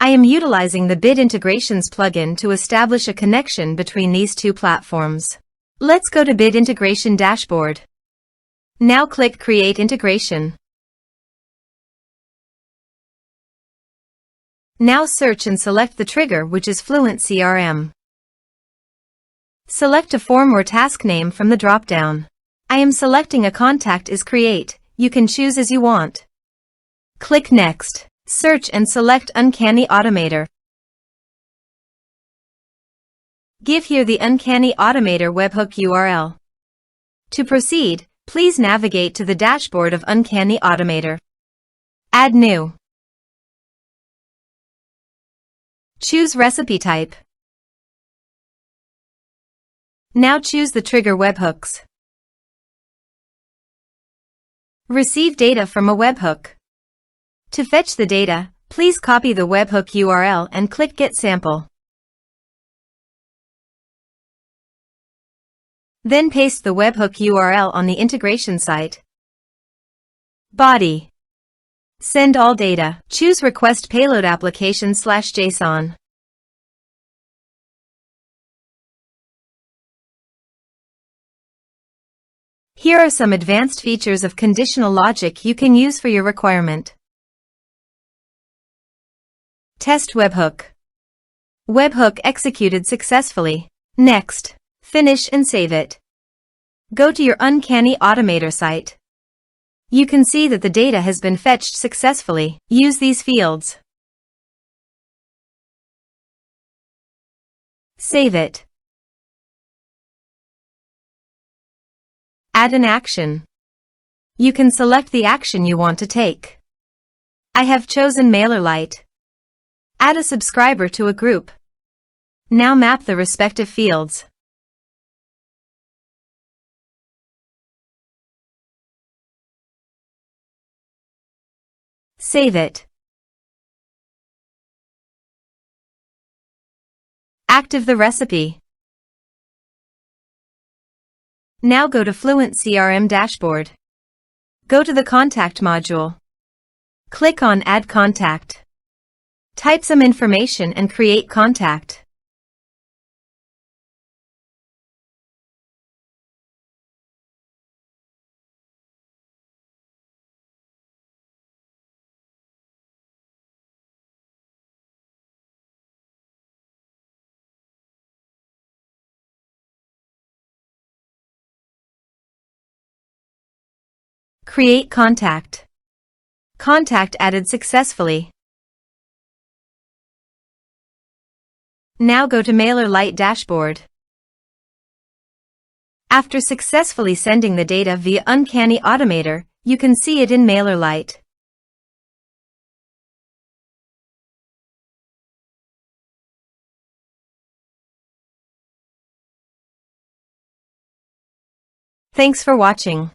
I am utilizing the Bit Integrations plugin to establish a connection between these two platforms. Let's go to Bit Integration Dashboard. Now click Create Integration. Now search and select the trigger, which is FluentCRM. Select a form or task name from the drop-down. I am selecting a contact is create. You can choose as you want. Click Next. Search and select Uncanny Automator. Give here the Uncanny Automator webhook URL. To proceed, please navigate to the dashboard of Uncanny Automator. Add new. Choose recipe type. Now choose the trigger webhooks. Receive data from a webhook. To fetch the data, please copy the webhook URL and click Get Sample. Then paste the webhook URL on the integration site. Body. Send all data. Choose Request Payload Application/JSON. Here are some advanced features of conditional logic you can use for your requirement. Test webhook. Webhook executed successfully. Next. Finish and save it. Go to your Uncanny Automator site. You can see that the data has been fetched successfully. Use these fields. Save it. Add an action. You can select the action you want to take. I have chosen MailerLite. Add a subscriber to a group. Now map the respective fields. Save it. Active the recipe. Now go to FluentCRM dashboard. Go to the Contact module. Click on Add Contact. Type some information and create contact. Create contact. Contact added successfully. Now go to MailerLite dashboard. After successfully sending the data via Uncanny Automator, you can see it in MailerLite. Thanks for watching.